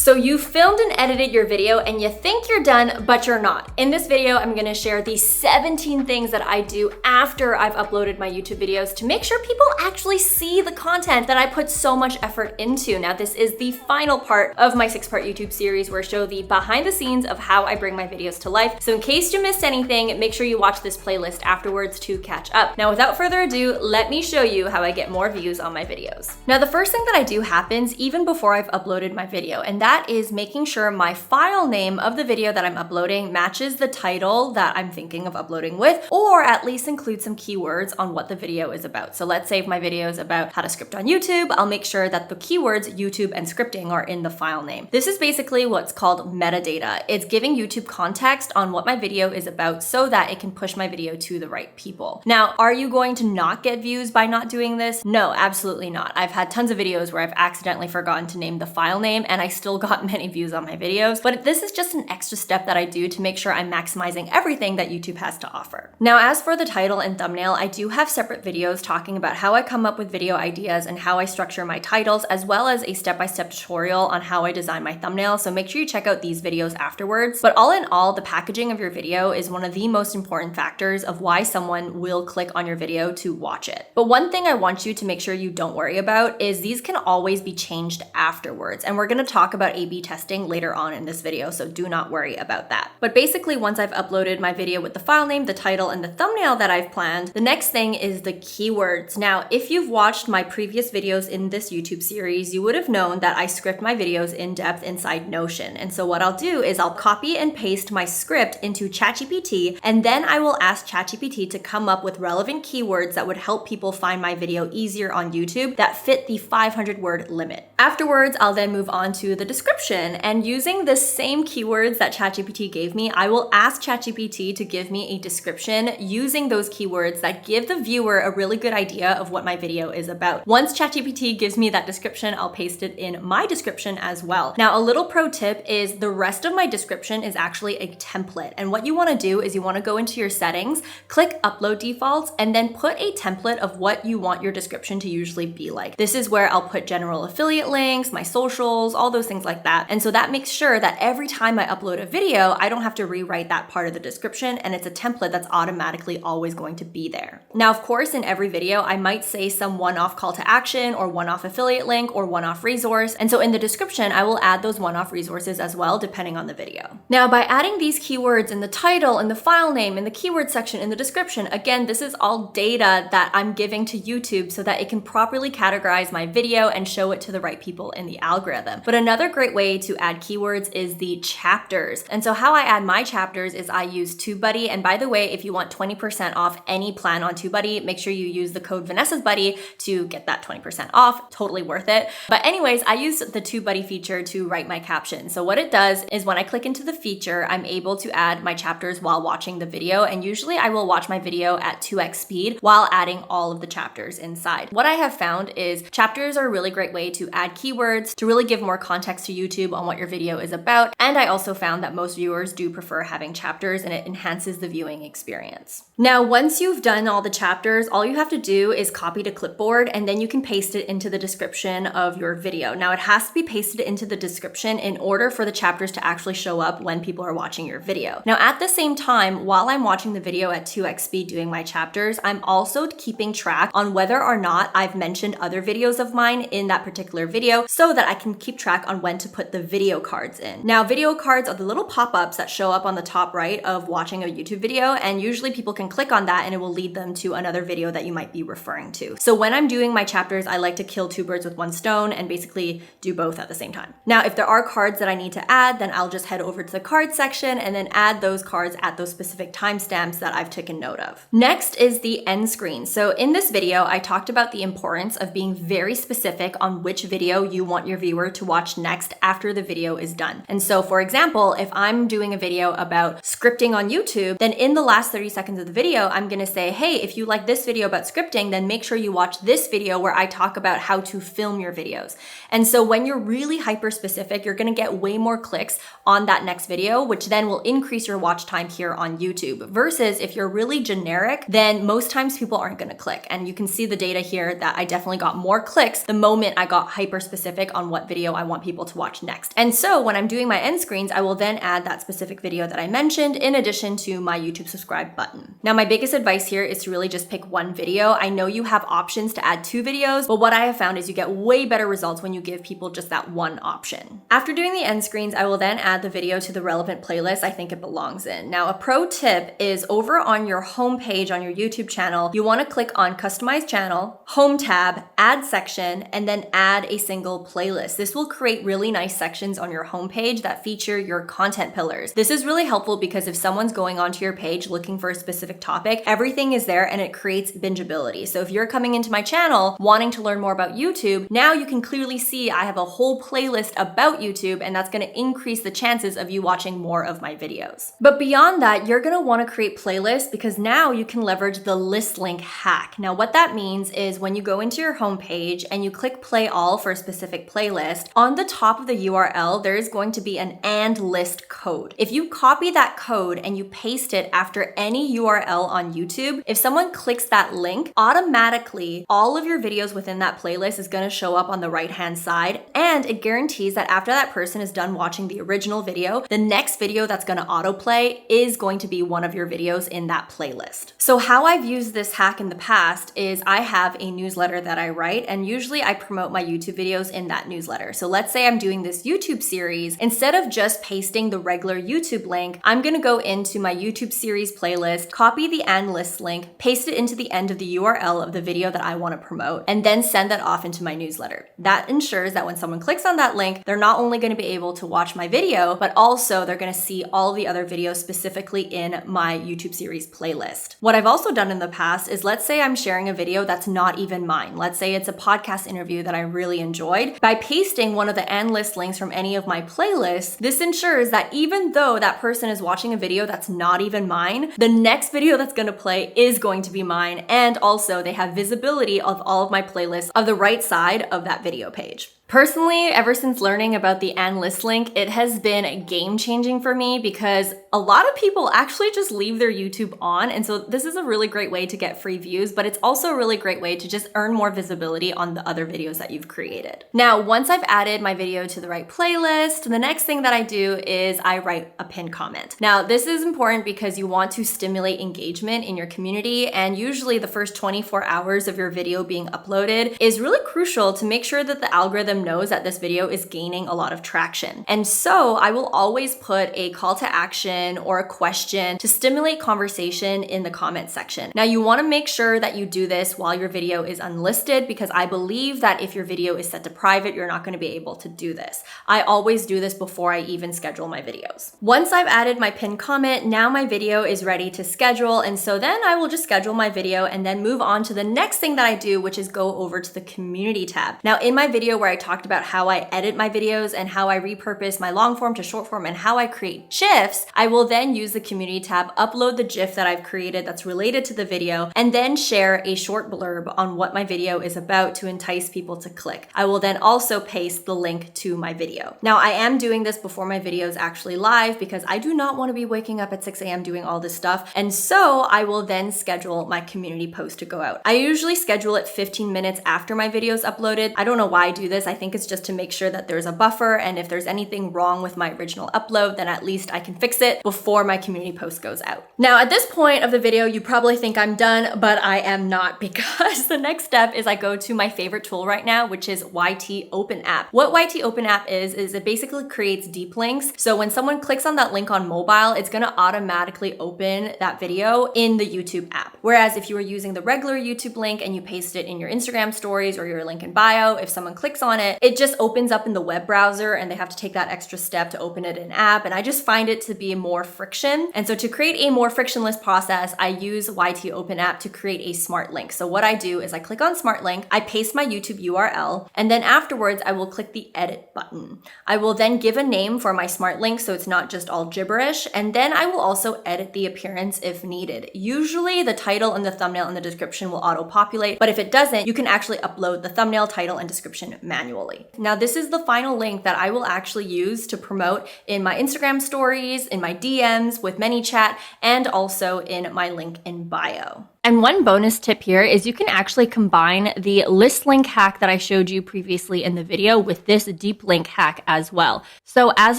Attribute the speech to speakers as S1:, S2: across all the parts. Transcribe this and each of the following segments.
S1: So you filmed and edited your video and you think you're done, but you're not. In this video, I'm gonna share the 17 things that I do after I've uploaded my YouTube videos to make sure people actually see the content that I put so much effort into. Now, this is the final part of my 6-part YouTube series where I show the behind the scenes of how I bring my videos to life. So in case you missed anything, make sure you watch this playlist afterwards to catch up. Now, without further ado, let me show you how I get more views on my videos. Now, the first thing that I do happens even before I've uploaded my video, and that is making sure my file name of the video that I'm uploading matches the title that I'm thinking of uploading with, or at least include some keywords on what the video is about. So let's say if my video is about how to script on YouTube, I'll make sure that the keywords YouTube and scripting are in the file name. This is basically what's called metadata. It's giving YouTube context on what my video is about so that it can push my video to the right people. Now, are you going to not get views by not doing this? No, absolutely not. I've had tons of videos where I've accidentally forgotten to name the file name and I still got many views on my videos, but this is just an extra step that I do to make sure I'm maximizing everything that YouTube has to offer. Now, as for the title and thumbnail, I do have separate videos talking about how I come up with video ideas and how I structure my titles, as well as a step-by-step tutorial on how I design my thumbnail. So make sure you check out these videos afterwards. But all in all, the packaging of your video is one of the most important factors of why someone will click on your video to watch it. But one thing I want you to make sure you don't worry about is these can always be changed afterwards. And we're going to talk about A/B testing later on in this video, so do not worry about that. But basically, once I've uploaded my video with the file name, the title, and the thumbnail that I've planned, the next thing is the keywords. Now, if you've watched my previous videos in this YouTube series, you would have known that I script my videos in depth inside Notion. And so what I'll do is I'll copy and paste my script into ChatGPT, and then I will ask ChatGPT to come up with relevant keywords that would help people find my video easier on YouTube that fit the 500-word limit. Afterwards, I'll then move on to the description, and using the same keywords that ChatGPT gave me, I will ask ChatGPT to give me a description using those keywords that give the viewer a really good idea of what my video is about. Once ChatGPT gives me that description, I'll paste it in my description as well. Now, a little pro tip is the rest of my description is actually a template. And what you want to do is you want to go into your settings, click upload defaults, and then put a template of what you want your description to usually be like. This is where I'll put general affiliate links, my socials, all those things like that. And so that makes sure that every time I upload a video, I don't have to rewrite that part of the description, and it's a template that's automatically always going to be there. Now, of course, in every video, I might say some one-off call to action or one-off affiliate link or one-off resource. And so in the description, I will add those one-off resources as well, depending on the video. Now, by adding these keywords in the title, in the file name, in the keyword section, in the description, again, this is all data that I'm giving to YouTube so that it can properly categorize my video and show it to the right people in the algorithm. But another great way to add keywords is the chapters. And so how I add my chapters is I use TubeBuddy. And by the way, if you want 20% off any plan on TubeBuddy, make sure you use the code Vanessa's Buddy to get that 20% off. Totally worth it. But anyways, I use the TubeBuddy feature to write my captions. So what it does is when I click into the feature, I'm able to add my chapters while watching the video. And usually I will watch my video at 2x speed while adding all of the chapters inside. What I have found is chapters are a really great way to add keywords, to really give more context to YouTube on what your video is about. And I also found that most viewers do prefer having chapters, and it enhances the viewing experience. Now, once you've done all the chapters, all you have to do is copy to clipboard, and then you can paste it into the description of your video. Now, it has to be pasted into the description in order for the chapters to actually show up when people are watching your video. Now, at the same time, while I'm watching the video at 2x speed doing my chapters, I'm also keeping track on whether or not I've mentioned other videos of mine in that particular video so that I can keep track on when to put the video cards in. Now, video cards are the little pop-ups that show up on the top right of watching a YouTube video, and usually people can click on that and it will lead them to another video that you might be referring to. So when I'm doing my chapters, I like to kill two birds with one stone and basically do both at the same time. Now, if there are cards that I need to add, then I'll just head over to the card section and then add those cards at those specific timestamps that I've taken note of. Next is the end screen. So in this video, I talked about the importance of being very specific on which video you want your viewer to watch next after the video is done. And so for example, if I'm doing a video about scripting on YouTube, then in the last 30 seconds of the video, I'm gonna say, hey, if you like this video about scripting, then make sure you watch this video where I talk about how to film your videos. And so when you're really hyper specific, you're gonna get way more clicks on that next video, which then will increase your watch time here on YouTube. Versus if you're really generic, then most times people aren't gonna click. And you can see the data here that I definitely got more clicks the moment I got hyper specific on what video I want people to to watch next. And so when I'm doing my end screens, I will then add that specific video that I mentioned in addition to my YouTube subscribe button. Now, my biggest advice here is to really just pick one video. I know you have options to add 2 videos, but what I have found is you get way better results when you give people just that one option. After doing the end screens, I will then add the video to the relevant playlist I think it belongs in. Now, a pro tip is over on your homepage on your YouTube channel, you want to click on Customize Channel, Home tab, Add Section, and then add a single playlist. This will create really nice sections on your homepage that feature your content pillars. This is really helpful because if someone's going onto your page looking for a specific topic, everything is there and it creates bingeability. So if you're coming into my channel wanting to learn more about YouTube, now you can clearly see I have a whole playlist about YouTube, and that's going to increase the chances of you watching more of my videos. But beyond that, you're going to want to create playlists because now you can leverage the list link hack. Now, what that means is when you go into your homepage and you click play all for a specific playlist, on the top of the URL, there is going to be an and list code. If you copy that code and you paste it after any URL on YouTube, if someone clicks that link, automatically all of your videos within that playlist is going to show up on the right-hand side, and it guarantees that after that person is done watching the original video, the next video that's going to autoplay is going to be one of your videos in that playlist. So how I've used this hack in the past is I have a newsletter that I write, and usually I promote my YouTube videos in that newsletter. So let's say I'm doing this YouTube series. Instead of just pasting the regular YouTube link, I'm going to go into my YouTube series playlist, copy the and list link, paste it into the end of the URL of the video that I want to promote, and then send that off into my newsletter. That ensures that when someone clicks on that link, they're not only going to be able to watch my video, but also they're going to see all the other videos specifically in my YouTube series playlist. What I've also done in the past is, let's say I'm sharing a video that's not even mine. Let's say it's a podcast interview that I really enjoyed. By pasting one of the and list links from any of my playlists, this ensures that even though that person is watching a video that's not even mine, the next video that's going to play is going to be mine, and also they have visibility of all of my playlists of the right side of that video page. Personally, ever since learning about the and list link, it has been game-changing for me because a lot of people actually just leave their YouTube on, and so this is a really great way to get free views, but it's also a really great way to just earn more visibility on the other videos that you've created. Now, once I've added my video to the right playlist, the next thing that I do is I write a pinned comment. Now, this is important because you want to stimulate engagement in your community, and usually the first 24 hours of your video being uploaded is really crucial to make sure that the algorithm knows that this video is gaining a lot of traction. And so I will always put a call to action or a question to stimulate conversation in the comment section. Now, you want to make sure that you do this while your video is unlisted, because I believe that if your video is set to private, you're not going to be able to do this. I always do this before I even schedule my videos. Once I've added my pinned comment, now my video is ready to schedule. And so then I will just schedule my video and then move on to the next thing that I do, which is go over to the community tab. Now, in my video where I talked about how I edit my videos and how I repurpose my long form to short form and how I create GIFs, I will then use the community tab, upload the GIF that I've created that's related to the video, and then share a short blurb on what my video is about to entice people to click. I will then also paste the link to my video. Now, I am doing this before my video is actually live because I do not want to be waking up at 6 a.m. doing all this stuff. And so I will then schedule my community post to go out. I usually schedule it 15 minutes after my video is uploaded. I don't know why I do this. I think it's just to make sure that there's a buffer, and if there's anything wrong with my original upload, then at least I can fix it before my community post goes out. Now, at this point of the video, you probably think I'm done, but I am not, because the next step is I go to my favorite tool right now, which is YT Open App. What YT Open App is it basically creates deep links. So when someone clicks on that link on mobile, it's going to automatically open that video in the YouTube app. Whereas if you were using the regular YouTube link and you paste it in your Instagram stories or your link in bio, if someone clicks on it, it just opens up in the web browser and they have to take that extra step to open it in app. And I just find it to be more friction. And so to create a more frictionless process, I use YT Open App to create a smart link. So what I do is I click on smart link, I paste my YouTube URL, and then afterwards I will click the edit button. I will then give a name for my smart link so it's not just all gibberish, and then I will also edit the appearance if needed. Usually the title and the thumbnail and the description will auto-populate, but if it doesn't, you can actually upload the thumbnail, title, and description manually. Now, this is the final link that I will actually use to promote in my Instagram stories, in my DMs, with ManyChat, and also in my link in bio. And one bonus tip here is you can actually combine the list link hack that I showed you previously in the video with this deep link hack as well. So as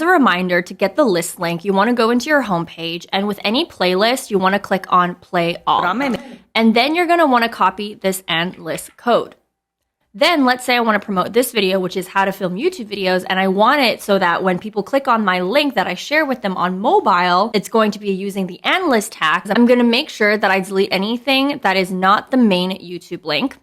S1: a reminder, to get the list link, you want to go into your homepage, and with any playlist, you want to click on play all. And then you're going to want to copy this and list code. Then let's say I want to promote this video, which is how to film YouTube videos, and I want it so that when people click on my link that I share with them on mobile, it's going to be using the and list hack. I'm going to make sure that I delete anything that is not the main YouTube link.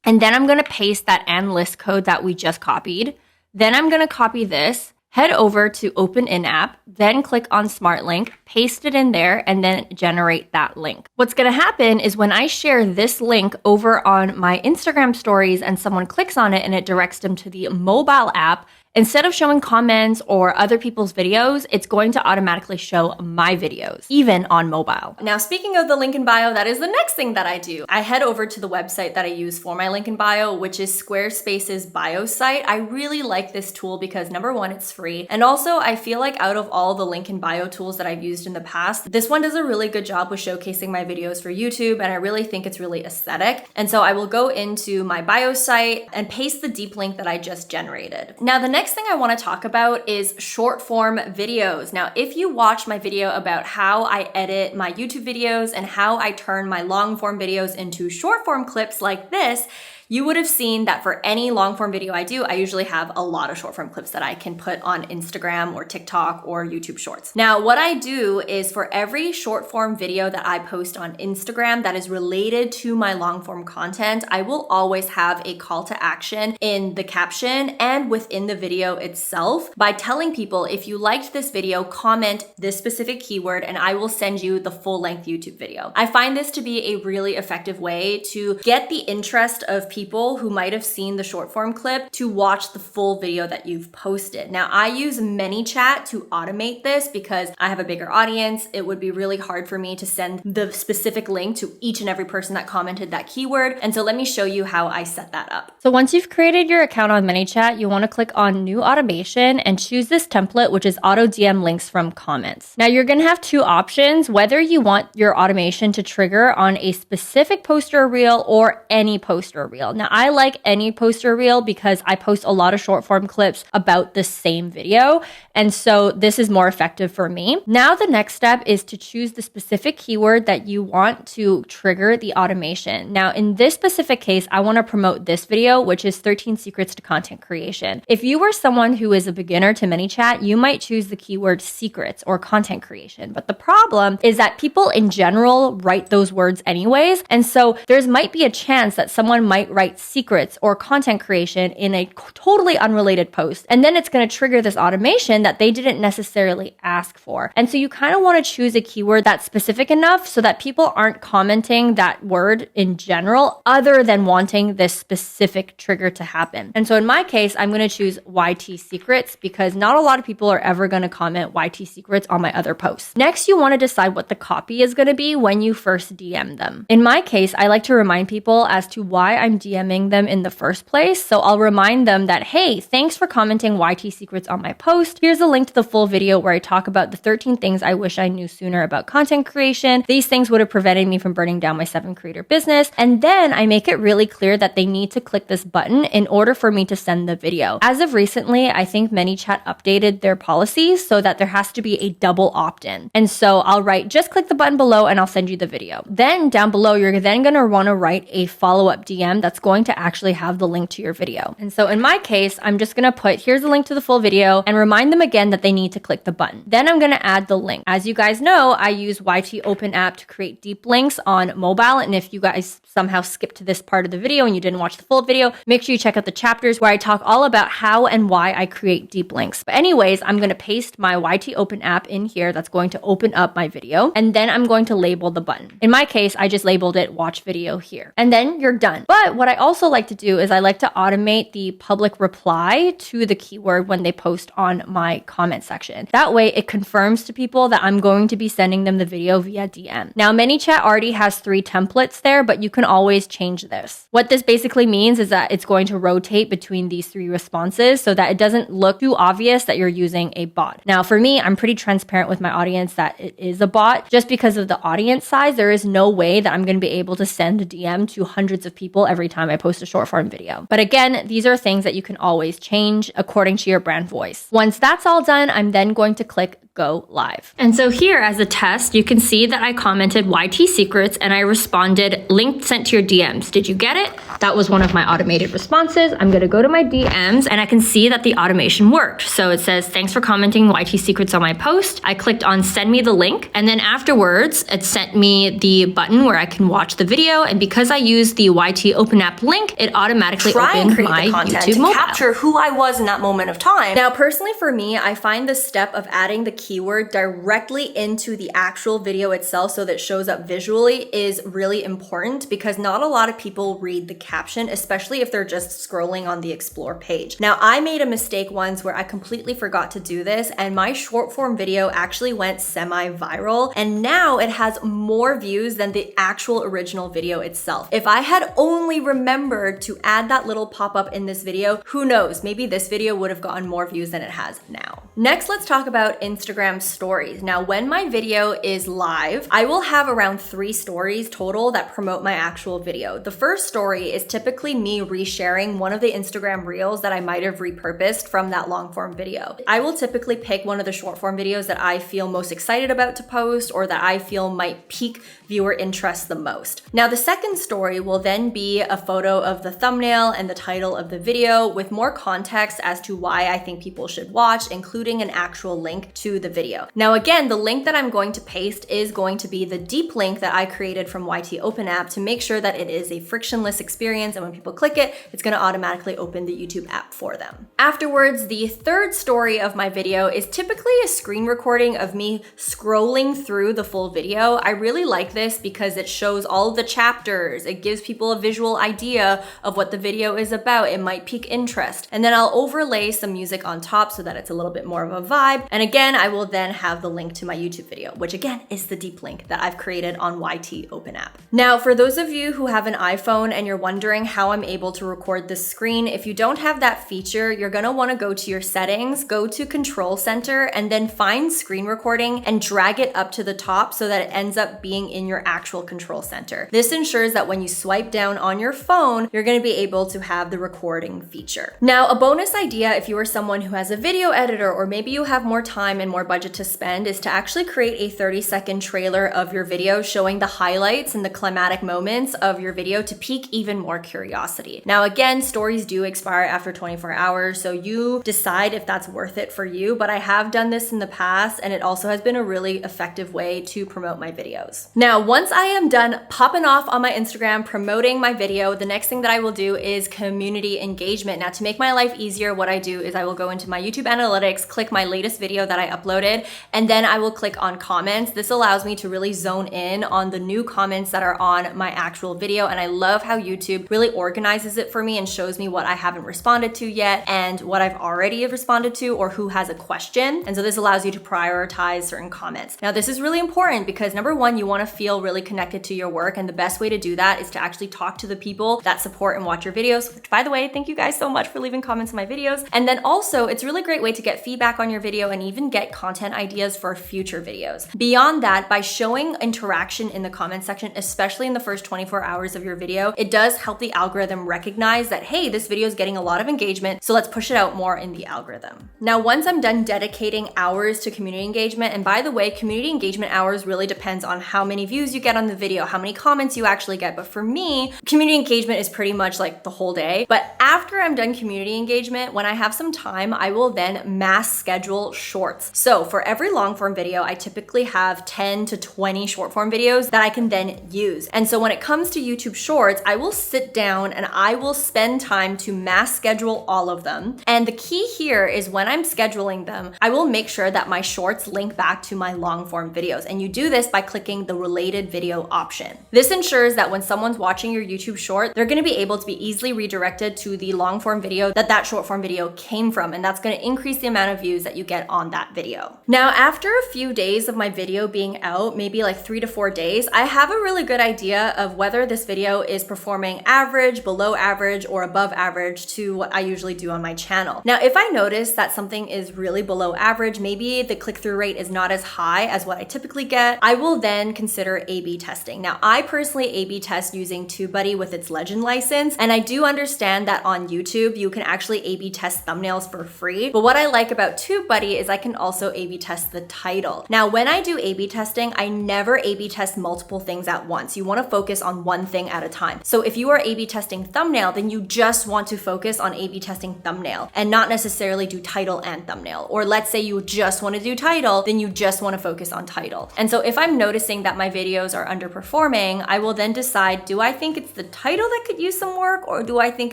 S1: And then I'm going to paste that and list code that we just copied. Then I'm going to copy this, head over to Open in App, then click on Smart Link, paste it in there, and then generate that link. What's going to happen is when I share this link over on my Instagram stories and someone clicks on it and it directs them to the mobile app, instead of showing comments or other people's videos, it's going to automatically show my videos, even on mobile. Now, speaking of the link in bio, that is the next thing that I do. I head over to the website that I use for my link in bio, which is Squarespace's bio site. I really like this tool because number one, it's free. And also I feel like out of all the link in bio tools that I've used in the past, this one does a really good job with showcasing my videos for YouTube. And I really think it's really aesthetic. And so I will go into my bio site and paste the deep link that I just generated. Now, the next thing I want to talk about is short form videos. Now, if you watch my video about how I edit my YouTube videos and how I turn my long form videos into short form clips like this, you would have seen that for any long form video I do, I usually have a lot of short form clips that I can put on Instagram or TikTok or YouTube Shorts. Now, what I do is for every short form video that I post on Instagram that is related to my long form content, I will always have a call to action in the caption and within the video itself by telling people, if you liked this video, comment this specific keyword and I will send you the full length YouTube video. I find this to be a really effective way to get the interest of people who might have seen the short form clip to watch the full video that you've posted. Now, I use ManyChat to automate this because I have a bigger audience. It would be really hard for me to send the specific link to each and every person that commented that keyword. And so let me show you how I set that up. So once you've created your account on ManyChat, you want to click on New Automation and choose this template, which is Auto DM Links from Comments. Now, you're going to have two options, whether you want your automation to trigger on a specific post or reel or any post or reel. Now, I like any post or reel because I post a lot of short form clips about the same video. And so this is more effective for me. Now, the next step is to choose the specific keyword that you want to trigger the automation. Now, in this specific case, I want to promote this video, which is 13 Secrets to Content Creation. If you were someone who is a beginner to ManyChat, you might choose the keyword secrets or content creation. But the problem is that people in general write those words anyways. And so there might be a chance that someone might write secrets or content creation in a totally unrelated post. And then it's going to trigger this automation that they didn't necessarily ask for. And so you kind of want to choose a keyword that's specific enough so that people aren't commenting that word in general, other than wanting this specific trigger to happen. And so in my case, I'm going to choose YT secrets because not a lot of people are ever going to comment YT secrets on my other posts. Next, you want to decide what the copy is going to be when you first DM them. In my case, I like to remind people as to why I'm DMing them in the first place. So I'll remind them that, hey, thanks for commenting YT secrets on my post. Here's a link to the full video where I talk about the 13 things I wish I knew sooner about content creation. These things would have prevented me from burning down my 7-creator business. And then I make it really clear that they need to click this button in order for me to send the video. As of recently, I think ManyChat updated their policies so that there has to be a double opt-in. And so I'll write, just click the button below and I'll send you the video. Then down below, you're then going to want to write a follow-up DM that's going to actually have the link to your video. And so in my case, I'm just going to put, here's a link to the full video and remind them again that they need to click the button. Then I'm going to add the link. As you guys know, I use YT Open App to create deep links on mobile. And if you guys somehow skipped to this part of the video and you didn't watch the full video, make sure you check out the chapters where I talk all about how and why I create deep links. But anyways, I'm going to paste my YT Open App in here that's going to open up my video. And then I'm going to label the button. In my case, I just labeled it watch video here. And then you're done. But what what I also like to do is I like to automate the public reply to the keyword when they post on my comment section. That way it confirms to people that I'm going to be sending them the video via DM. Now, ManyChat already has 3 templates there, but you can always change this. What this basically means is that it's going to rotate between these 3 responses so that it doesn't look too obvious that you're using a bot. Now, for me, I'm pretty transparent with my audience that it is a bot. Just because of the audience size, there is no way that I'm going to be able to send a DM to hundreds of people every time I post a short form video. But again, these are things that you can always change according to your brand voice. Once that's all done, I'm then going to click go live. And so here as a test, you can see that I commented YT secrets and I responded link sent to your DMs. Did you get it? That was one of my automated responses. I'm going to go to my DMs and I can see that the automation worked. So it says, thanks for commenting YT secrets on my post. I clicked on send me the link. And then afterwards, it sent me the button where I can watch the video. And because I used the YT Open App link, it automatically opened my YouTube mobile.
S2: Capture who I was in that moment of time.
S1: Now, personally for me, I find the step of adding the keyword directly into the actual video itself so that it shows up visually is really important because not a lot of people read the caption, especially if they're just scrolling on the explore page. Now, I made a mistake once where I completely forgot to do this and my short form video actually went semi-viral and now it has more views than the actual original video itself. If I had only remembered to add that little pop-up in this video, who knows, maybe this video would have gotten more views than it has now. Next, let's talk about Instagram stories. Now, when my video is live, I will have around 3 stories total that promote my actual video. The first story is typically me resharing one of the Instagram reels that I might have repurposed from that long form video. I will typically pick one of the short form videos that I feel most excited about to post or that I feel might pique viewer interest the most. Now, the second story will then be a photo of the thumbnail and the title of the video with more context as to why I think people should watch, including an actual link to the video. Now, again, the link that I'm going to paste is going to be the deep link that I created from YT Open App to make sure that it is a frictionless experience and when people click it, it's going to automatically open the YouTube app for them. Afterwards, the third story of my video is typically a screen recording of me scrolling through the full video. I really like this because it shows all of the chapters. It gives people a visual idea of what the video is about. It might pique interest. And then I'll overlay some music on top so that it's a little bit more of a vibe. And again, I will then have the link to my YouTube video, which again is the deep link that I've created on YT Open App. Now, for those of you who have an iPhone and you're wondering how I'm able to record this screen, if you don't have that feature, you're gonna wanna go to your settings, go to Control Center, and then find screen recording and drag it up to the top so that it ends up being in your actual control center. This ensures that when you swipe down on your phone, you're gonna be able to have the recording feature. Now, a bonus idea if you are someone who has a video editor or maybe you have more time and more budget to spend is to actually create a 30-second trailer of your video showing the highlights and the climatic moments of your video to pique even more curiosity. Now, again, stories do expire after 24 hours, so you decide if that's worth it for you, but I have done this in the past and it also has been a really effective way to promote my videos. Now, once I am done popping off on my Instagram promoting my video, the next thing that I will do is community engagement. Now, to make my life easier, what I do is I will go into my YouTube analytics, click my latest video that I uploaded, and then I will click on comments. This allows me to really zone in on the new comments that are on my actual video. And I love how YouTube really organizes it for me and shows me what I haven't responded to yet and what I've already responded to or who has a question. And so this allows you to prioritize certain comments. Now, this is really important because number one, you want to feel really connected to your work. And the best way to do that is to actually talk to the people that support and watch your videos, which by the way, thank you guys so much for leaving comments on my videos. And then also it's a really great way to get feedback on your video and even get content ideas for future videos. Beyond that, by showing interaction in the comment section, especially in the first 24 hours of your video, it does help the algorithm recognize that, hey, this video is getting a lot of engagement, so let's push it out more in the algorithm. Now, once I'm done dedicating hours to community engagement, and by the way, community engagement hours really depends on how many views you get on the video, how many comments you actually get. But for me, community engagement is pretty much like the whole day. But after I'm done community engagement, when I have some time, I will then mass schedule shorts. So for every long form video, I typically have 10 to 20 short form videos that I can then use. And so when it comes to YouTube Shorts, I will sit down and I will spend time to mass schedule all of them. And the key here is when I'm scheduling them, I will make sure that my shorts link back to my long form videos. And you do this by clicking the related video option. This ensures that when someone's watching your YouTube short, they're gonna be able to be easily redirected to the long form video that short form video came from, and that's gonna increase the amount of views that you get on that video. Now, after a few days of my video being out, maybe like 3 to 4 days, I have a really good idea of whether this video is performing average, below average, or above average to what I usually do on my channel. Now, if I notice that something is really below average, maybe the click-through rate is not as high as what I typically get, I will then consider A/B testing. Now, I personally A/B test using TubeBuddy with its Legend license, and I do understand that on YouTube, you can actually A/B test thumbnails for free. But what I like about TubeBuddy is I can also A/B test the title. Now, when I do A/B testing, I never A/B test multiple things at once. You want to focus on one thing at a time. So if you are A/B testing thumbnail, then you just want to focus on A/B testing thumbnail and not necessarily do title and thumbnail. Or let's say you just want to do title, then you just want to focus on title. And so if I'm noticing that my videos are underperforming, I will then decide, do I think it's the title that could use some work, or do I think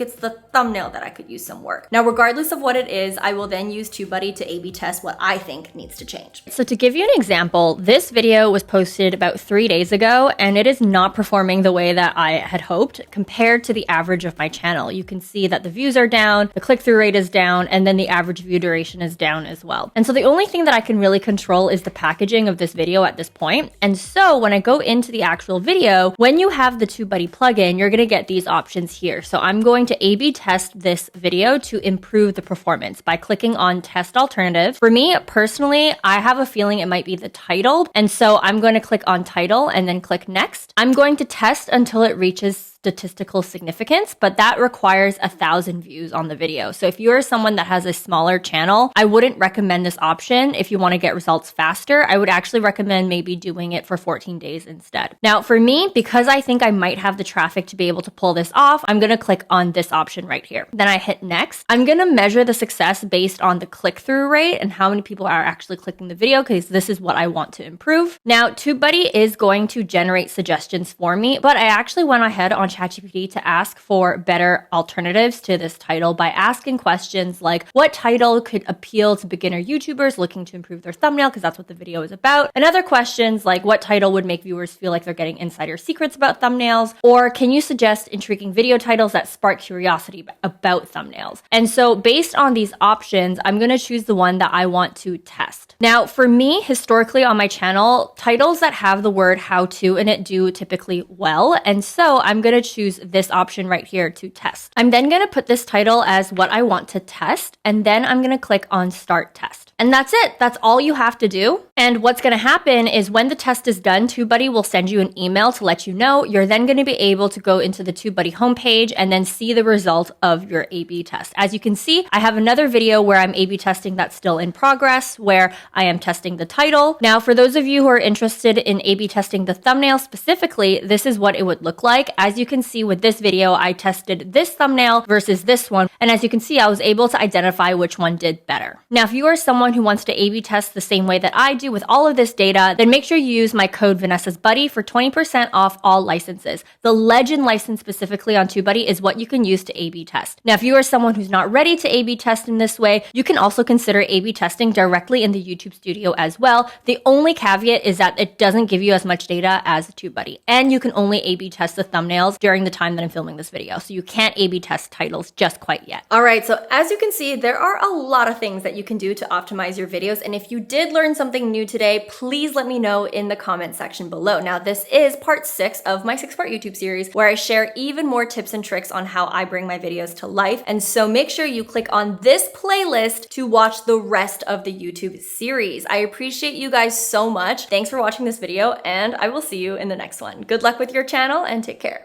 S1: it's the thumbnail that I could use some work? Now, regardless of what it is, I will then use TubeBuddy to A/B test what I think needs to change. So to give you an example, this video was posted about 3 days ago, and it is not performing the way that I had hoped compared to the average of my channel. You can see that the views are down, the click-through rate is down, and then the average view duration is down as well. And so the only thing that I can really control is the packaging of this video at this point. And so when I go into the actual video, when you have the TubeBuddy plugin, you're gonna get these options here. So I'm going to A/B test this video to improve the performance by clicking on Test Alternative. For me personally, I have a feeling it might be the title. And so I'm going to click on Title and then click Next. I'm going to test until it reaches statistical significance, but that requires 1,000 views on the video. So if you're someone that has a smaller channel, I wouldn't recommend this option. If you want to get results faster, I would actually recommend maybe doing it for 14 days instead. Now for me, because I think I might have the traffic to be able to pull this off, I'm going to click on this option right here. Then I hit Next. I'm going to measure the success based on the click-through rate and how many people are actually clicking the video, because this is what I want to improve. Now, TubeBuddy is going to generate suggestions for me, but I actually went ahead on ChatGPT to ask for better alternatives to this title by asking questions like, what title could appeal to beginner YouTubers looking to improve their thumbnail, because that's what the video is about, and other questions like, what title would make viewers feel like they're getting insider secrets about thumbnails, or can you suggest intriguing video titles that spark curiosity about thumbnails? And so based on these options, I'm going to choose the one that I want to test. Now, for me, historically on my channel, titles that have the word how to in it do typically well, and so I'm going to choose this option right here to test. I'm then going to put this title as what I want to test, and then I'm going to click on Start Test. And that's it. That's all you have to do. And what's going to happen is when the test is done, TubeBuddy will send you an email to let you know. You're then going to be able to go into the TubeBuddy homepage and then see the result of your A/B test. As you can see, I have another video where I'm A/B testing that's still in progress, where I am testing the title. Now, for those of you who are interested in A/B testing the thumbnail specifically, this is what it would look like. As you can see with this video, I tested this thumbnail versus this one. And as you can see, I was able to identify which one did better. Now, if you are someone who wants to A/B test the same way that I do with all of this data, then make sure you use my code Vanessa's Buddy for 20% off all licenses. The Legend license specifically on TubeBuddy is what you can use to A/B test. Now, if you are someone who's not ready to A/B test in this way, you can also consider A/B testing directly in the YouTube Studio as well. The only caveat is that it doesn't give you as much data as TubeBuddy, and you can only A/B test the thumbnails during the time that I'm filming this video. So you can't A/B test titles just quite yet. All right, so as you can see, there are a lot of things that you can do to optimize your videos. And if you did learn something new today, please let me know in the comment section below. Now, this is part 6 of my 6-part YouTube series where I share even more tips and tricks on how I bring my videos to life. And so make sure you click on this playlist to watch the rest of the YouTube series. I appreciate you guys so much. Thanks for watching this video, and I will see you in the next one. Good luck with your channel and take care.